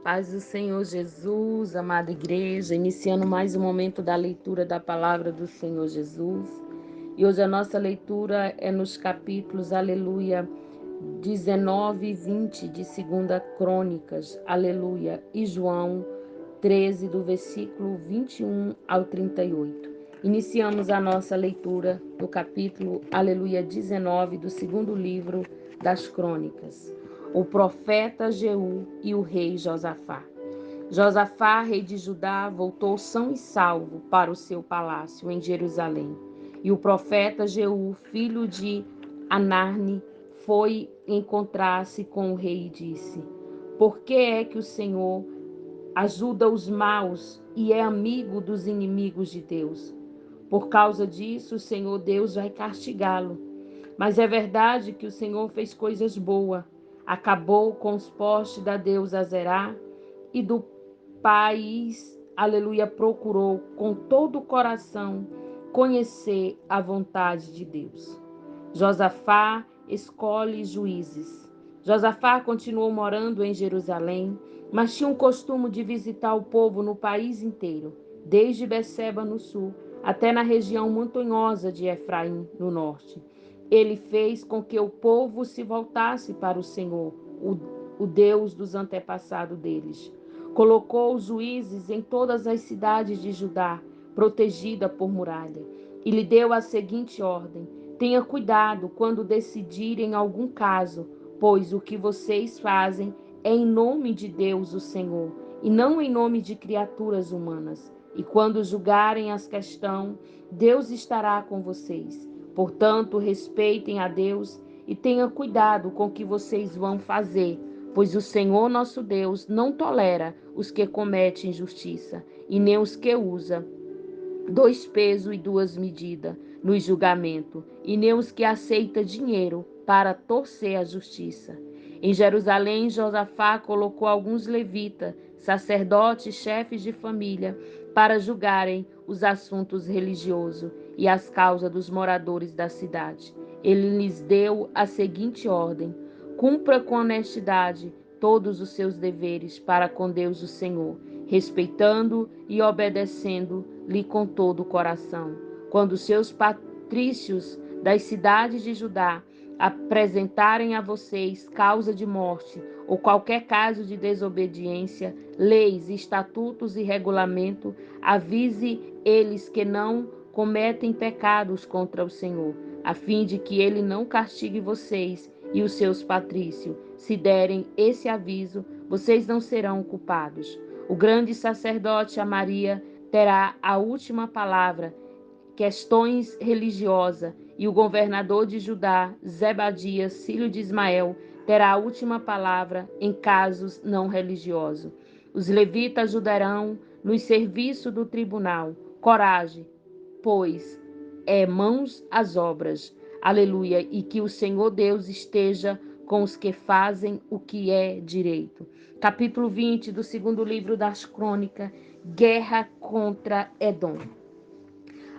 Paz do Senhor Jesus, amada igreja, iniciando mais um momento da leitura da palavra do Senhor Jesus. E hoje a nossa leitura é nos capítulos, aleluia, 19 e 20 de 2 Crônicas, aleluia, e João 13, do versículo 21 ao 38. Iniciamos a nossa leitura no capítulo, aleluia, 19 do segundo livro das Crônicas. O profeta Jeú e o rei Josafá. Josafá, rei de Judá, voltou são e salvo para o seu palácio em Jerusalém. E o profeta Jeú, filho de Anarne, foi encontrar-se com o rei e disse: Por que é que o Senhor ajuda os maus e é amigo dos inimigos de Deus? Por causa disso, o Senhor Deus vai castigá-lo. Mas é verdade que o Senhor fez coisas boas. Acabou com os postes da deusa Zerá e do país, aleluia, procurou com todo o coração conhecer a vontade de Deus. Josafá escolhe juízes. Josafá continuou morando em Jerusalém, mas tinha um costume de visitar o povo no país inteiro, desde Beceba no sul até na região montanhosa de Efraim no norte. Ele fez com que o povo se voltasse para o Senhor, o Deus dos antepassados deles. Colocou juízes em todas as cidades de Judá, protegida por muralha, e lhe deu a seguinte ordem: tenha cuidado quando decidirem algum caso, pois o que vocês fazem é em nome de Deus, o Senhor, e não em nome de criaturas humanas. E quando julgarem as questões, Deus estará com vocês. Portanto, respeitem a Deus e tenham cuidado com o que vocês vão fazer, pois o Senhor nosso Deus não tolera os que cometem injustiça e nem os que usam dois pesos e duas medidas no julgamento, e nem os que aceita dinheiro para torcer a justiça. Em Jerusalém, Josafá colocou alguns levitas, sacerdotes e chefes de família, para julgarem os assuntos religiosos e as causas dos moradores da cidade. Ele lhes deu a seguinte ordem: cumpra com honestidade todos os seus deveres para com Deus o Senhor, respeitando e obedecendo-lhe com todo o coração. Quando seus patrícios das cidades de Judá apresentarem a vocês causa de morte ou qualquer caso de desobediência, leis, estatutos e regulamento, avise eles que não cometem pecados contra o Senhor, a fim de que ele não castigue vocês e os seus patrícios. Se derem esse aviso, vocês não serão culpados. O grande sacerdote Amaria terá a última palavra, questões religiosas, e o governador de Judá, Zebadias, filho de Ismael, terá a última palavra em casos não religiosos. Os levitas ajudarão no serviço do tribunal. Coragem, pois é mãos às obras. Aleluia. E que o Senhor Deus esteja com os que fazem o que é direito. Capítulo 20 do segundo livro das Crônicas, guerra contra Edom.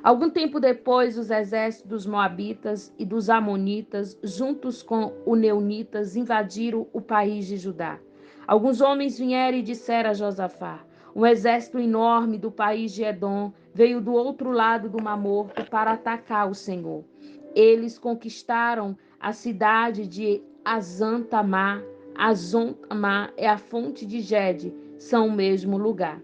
Algum tempo depois, os exércitos dos Moabitas e dos Amonitas, juntos com os Neunitas, invadiram o país de Judá. Alguns homens vieram e disseram a Josafá: um exército enorme do país de Edom veio do outro lado do Mar Morto para atacar o Senhor. Eles conquistaram a cidade de Azantamar. Azontamar é a fonte de Gede, são o mesmo lugar.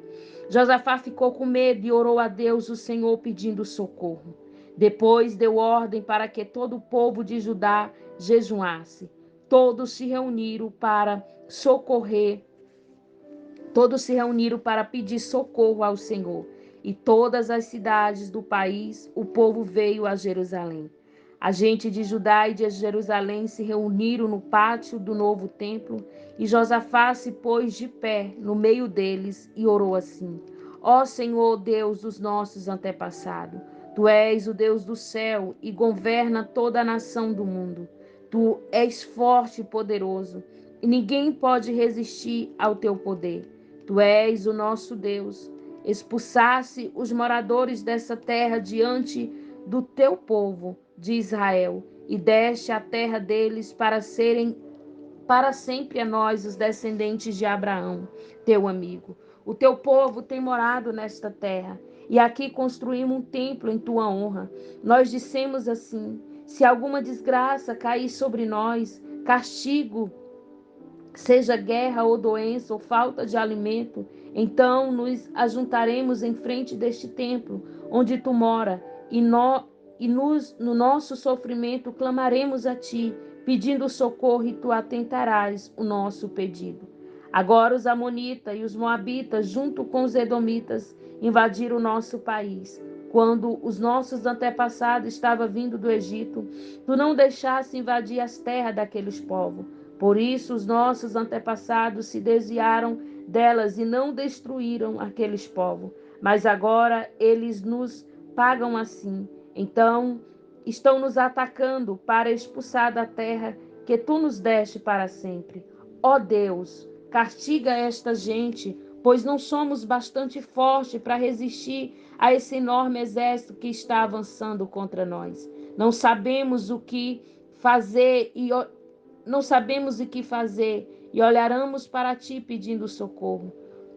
Josafá ficou com medo e orou a Deus, o Senhor, pedindo socorro. Depois deu ordem para que todo o povo de Judá jejuasse. Todos se reuniram para socorrer, todos se reuniram para pedir socorro ao Senhor. E todas as cidades do país, o povo veio a Jerusalém. A gente de Judá e de Jerusalém se reuniram no pátio do novo templo, e Josafá se pôs de pé no meio deles e orou assim: Ó Senhor, Deus dos nossos antepassados, tu és o Deus do céu e governa toda a nação do mundo. Tu és forte e poderoso, e ninguém pode resistir ao teu poder. Tu és o nosso Deus. Expulsasse os moradores dessa terra diante do teu povo de Israel, e deste a terra deles para serem para sempre a nós, os descendentes de Abraão, teu amigo. O teu povo tem morado nesta terra, e aqui construímos um templo em tua honra. Nós dissemos assim: se alguma desgraça cair sobre nós, castigo, seja guerra ou doença ou falta de alimento, então nos ajuntaremos em frente deste templo onde tu mora, no nosso sofrimento clamaremos a ti, pedindo socorro, e tu atentarás o nosso pedido. Agora os amonitas e os moabitas, junto com os edomitas, invadiram o nosso país. Quando os nossos antepassados estavam vindo do Egito, tu não deixaste invadir as terras daqueles povos. Por isso os nossos antepassados se desviaram delas e não destruíram aqueles povos. Mas agora eles nos pagam assim. Então estão nos atacando para expulsar da terra que tu nos deste para sempre. Ó Deus, castiga esta gente, pois não somos bastante fortes para resistir a esse enorme exército que está avançando contra nós. Não sabemos o que fazer e olharemos para ti pedindo socorro.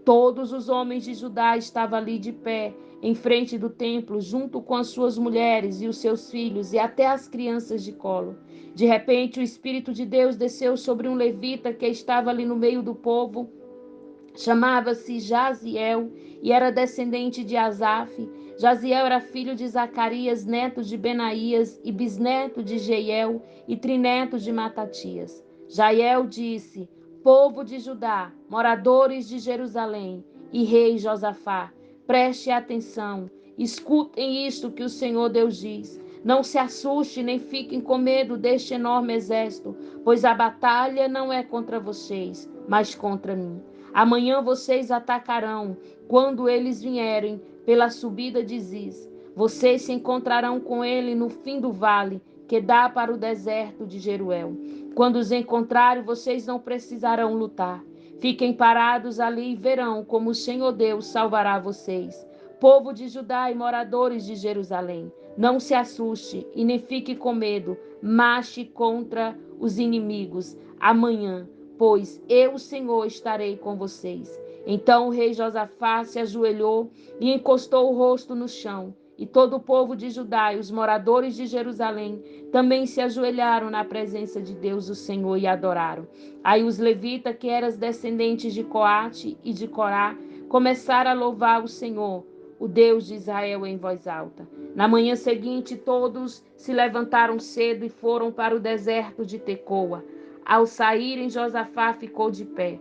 Todos os homens de Judá estavam ali de pé, em frente do templo, junto com as suas mulheres e os seus filhos e até as crianças de colo. De repente, o Espírito de Deus desceu sobre um levita que estava ali no meio do povo. Chamava-se Jaziel e era descendente de Asaf. Jaziel era filho de Zacarias, neto de Benaías e bisneto de Jeiel e trineto de Matatias. Jael disse: povo de Judá, moradores de Jerusalém e rei Josafá, preste atenção, escutem isto que o Senhor Deus diz. Não se assuste nem fiquem com medo deste enorme exército, pois a batalha não é contra vocês, mas contra mim. Amanhã vocês atacarão quando eles vierem pela subida de Ziz. Vocês se encontrarão com ele no fim do vale, que dá para o deserto de Jeruel. Quando os encontrarem, vocês não precisarão lutar. Fiquem parados ali e verão como o Senhor Deus salvará vocês. Povo de Judá e moradores de Jerusalém, não se assuste e nem fique com medo. Marche contra os inimigos amanhã, pois eu, o Senhor, estarei com vocês. Então o rei Josafá se ajoelhou e encostou o rosto no chão. E todo o povo de Judá e os moradores de Jerusalém também se ajoelharam na presença de Deus, o Senhor, e adoraram. Aí os levitas, que eram descendentes de Coate e de Corá, começaram a louvar o Senhor, o Deus de Israel, em voz alta. Na manhã seguinte, todos se levantaram cedo e foram para o deserto de Tecoa. Ao saírem, Josafá ficou de pé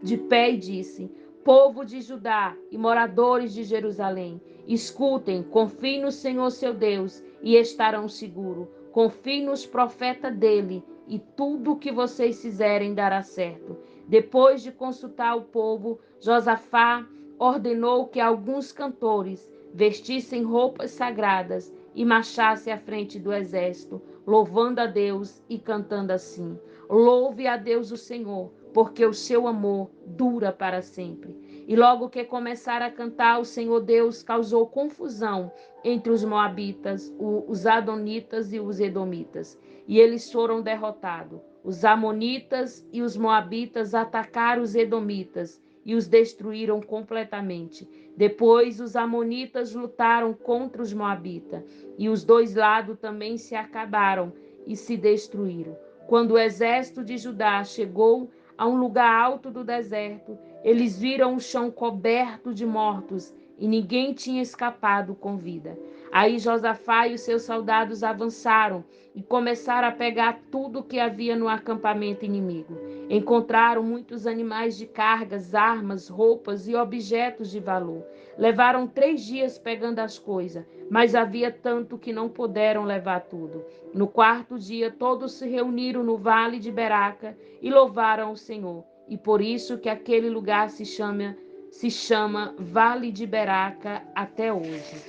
e disse: povo de Judá e moradores de Jerusalém, escutem, confiem no Senhor seu Deus e estarão seguros. Confiem nos profetas dele e tudo o que vocês fizerem dará certo. Depois de consultar o povo, Josafá ordenou que alguns cantores vestissem roupas sagradas e marchassem à frente do exército, louvando a Deus e cantando assim: louve a Deus o Senhor, porque o seu amor dura para sempre. E logo que começaram a cantar, o Senhor Deus causou confusão entre os moabitas, os adonitas e os edomitas, e eles foram derrotados. Os amonitas e os moabitas atacaram os edomitas e os destruíram completamente. Depois os amonitas lutaram contra os moabitas, e os dois lados também se acabaram e se destruíram. Quando o exército de Judá chegou a um lugar alto do deserto, eles viram o chão coberto de mortos e ninguém tinha escapado com vida. Aí Josafá e os seus soldados avançaram e começaram a pegar tudo que havia no acampamento inimigo. Encontraram muitos animais de cargas, armas, roupas e objetos de valor. Levaram 3 dias pegando as coisas, mas havia tanto que não puderam levar tudo. No 4º dia, todos se reuniram no vale de Beraca e louvaram o Senhor. E por isso que aquele lugar se chama Vale de Beraca até hoje.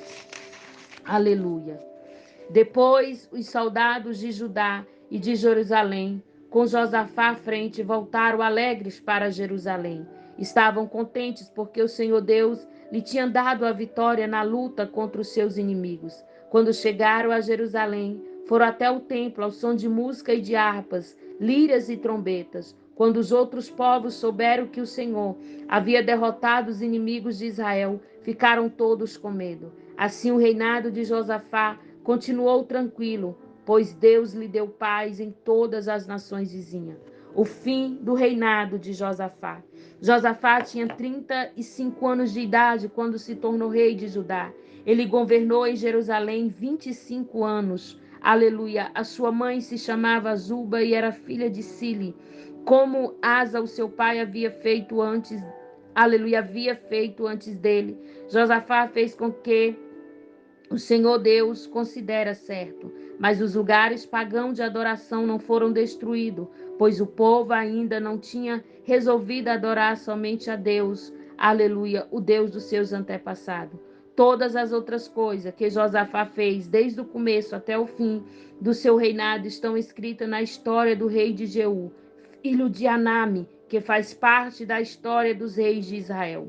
Aleluia. Depois, os soldados de Judá e de Jerusalém, com Josafá à frente, voltaram alegres para Jerusalém. Estavam contentes porque o Senhor Deus lhe tinha dado a vitória na luta contra os seus inimigos. Quando chegaram a Jerusalém, foram até o templo ao som de música e de harpas, liras e trombetas. Quando os outros povos souberam que o Senhor havia derrotado os inimigos de Israel, ficaram todos com medo. Assim o reinado de Josafá continuou tranquilo, pois Deus lhe deu paz em todas as nações vizinhas. O fim do reinado de Josafá. Josafá tinha 35 anos de idade quando se tornou rei de Judá. Ele governou em Jerusalém 25 anos. Aleluia. A sua mãe se chamava Zuba e era filha de Sili, como Asa, o seu pai, havia feito antes. Aleluia, havia feito antes dele. Josafá fez com que o Senhor Deus considera certo, mas os lugares pagãos de adoração não foram destruídos, pois o povo ainda não tinha resolvido adorar somente a Deus, aleluia, o Deus dos seus antepassados. Todas as outras coisas que Josafá fez, desde o começo até o fim do seu reinado, estão escritas na história do rei de Jeú, filho de Anami, que faz parte da história dos reis de Israel.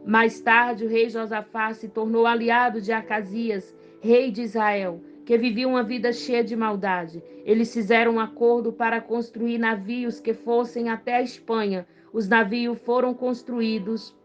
Mais tarde, o rei Josafá se tornou aliado de Acasias, rei de Israel, que vivia uma vida cheia de maldade. Eles fizeram um acordo para construir navios que fossem até a Espanha. Os navios foram construídos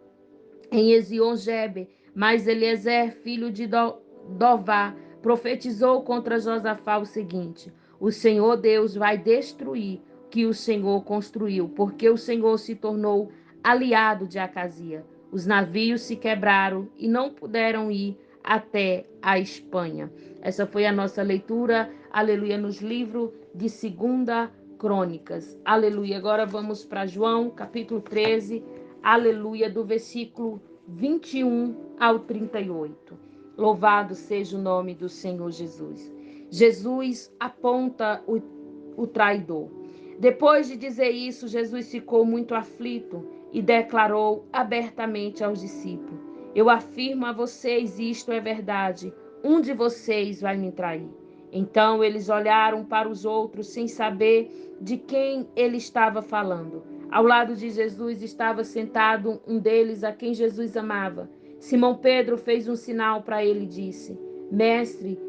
em Ezion-Geber, mas Eliezer, filho de Dová, profetizou contra Josafá o seguinte: o Senhor Deus vai destruir o que o Senhor construiu, porque o Senhor se tornou aliado de Acazia. Os navios se quebraram e não puderam ir até a Espanha. Essa foi a nossa leitura, aleluia, nos livros de 2 Crônicas. Aleluia. Agora vamos para João, capítulo 13, aleluia, do versículo 21 ao 38. Louvado seja o nome do Senhor Jesus. Jesus aponta o traidor. Depois de dizer isso, Jesus ficou muito aflito e declarou abertamente aos discípulos: eu afirmo a vocês, isto é verdade, um de vocês vai me trair. Então eles olharam para os outros sem saber de quem ele estava falando. Ao lado de Jesus estava sentado um deles a quem Jesus amava. Simão Pedro fez um sinal para ele e disse: Mestre,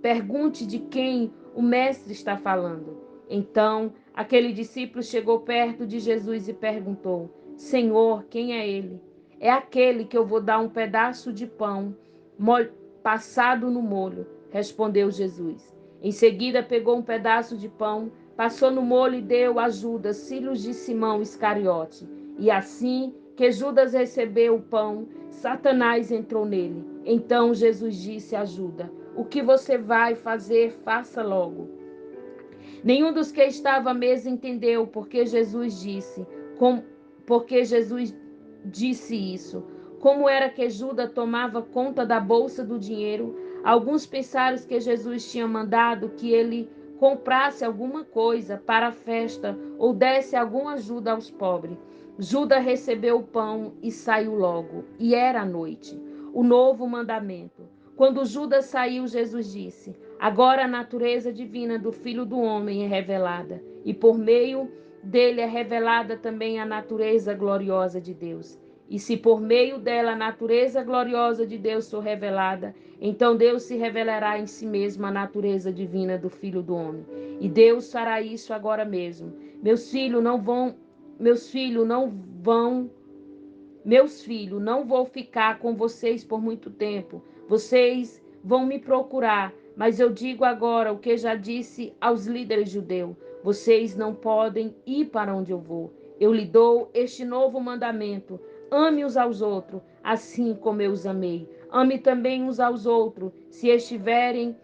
pergunte de quem o mestre está falando. Então aquele discípulo chegou perto de Jesus e perguntou: Senhor, quem é ele? É aquele que eu vou dar um pedaço de pão passado no molho, respondeu Jesus. Em seguida pegou um pedaço de pão, passou no molho e deu a Judas, filho de Simão Iscariote. E assim que Judas recebeu o pão, Satanás entrou nele. Então Jesus disse a Judas: o que você vai fazer, faça logo. Nenhum dos que estava à mesa entendeu porque Jesus disse isso. Como era que Judas tomava conta da bolsa do dinheiro? Alguns pensaram que Jesus tinha mandado que ele comprasse alguma coisa para a festa ou desse alguma ajuda aos pobres. Judas recebeu o pão e saiu logo. E era a noite. O novo mandamento. Quando Judas saiu, Jesus disse: agora a natureza divina do Filho do Homem é revelada, e por meio dele é revelada também a natureza gloriosa de Deus. E se por meio dela a natureza gloriosa de Deus for revelada, então Deus se revelará em si mesmo a natureza divina do Filho do Homem. E Deus fará isso agora mesmo. Meus filhos, não vou ficar com vocês por muito tempo. Vocês vão me procurar, mas eu digo agora o que já disse aos líderes judeus: vocês não podem ir para onde eu vou. Eu lhe dou este novo mandamento: ame uns aos outros, assim como eu os amei. Ame também uns aos outros. Se estiverem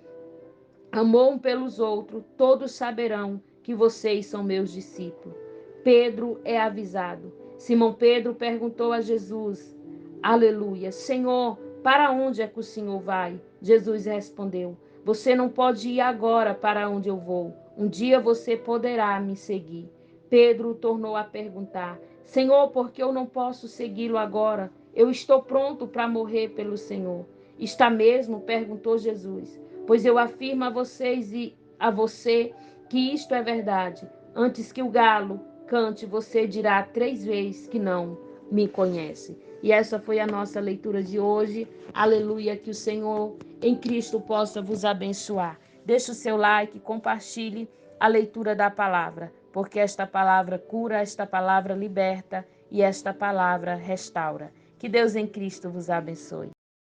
amor um pelos outros, todos saberão que vocês são meus discípulos. Pedro é avisado. Simão Pedro perguntou a Jesus: aleluia, Senhor, para onde é que o Senhor vai? Jesus respondeu: você não pode ir agora para onde eu vou. Um dia você poderá me seguir. Pedro tornou a perguntar: Senhor, por que eu não posso segui-lo agora? Eu estou pronto para morrer pelo Senhor. Está mesmo? Perguntou Jesus. Pois eu afirmo a vocês e a você que isto é verdade. Antes que o galo cante, você dirá 3 vezes que não me conhece. E essa foi a nossa leitura de hoje. Aleluia, que o Senhor em Cristo possa vos abençoar. Deixe o seu like, compartilhe a leitura da palavra, porque esta palavra cura, esta palavra liberta e esta palavra restaura. Que Deus em Cristo vos abençoe.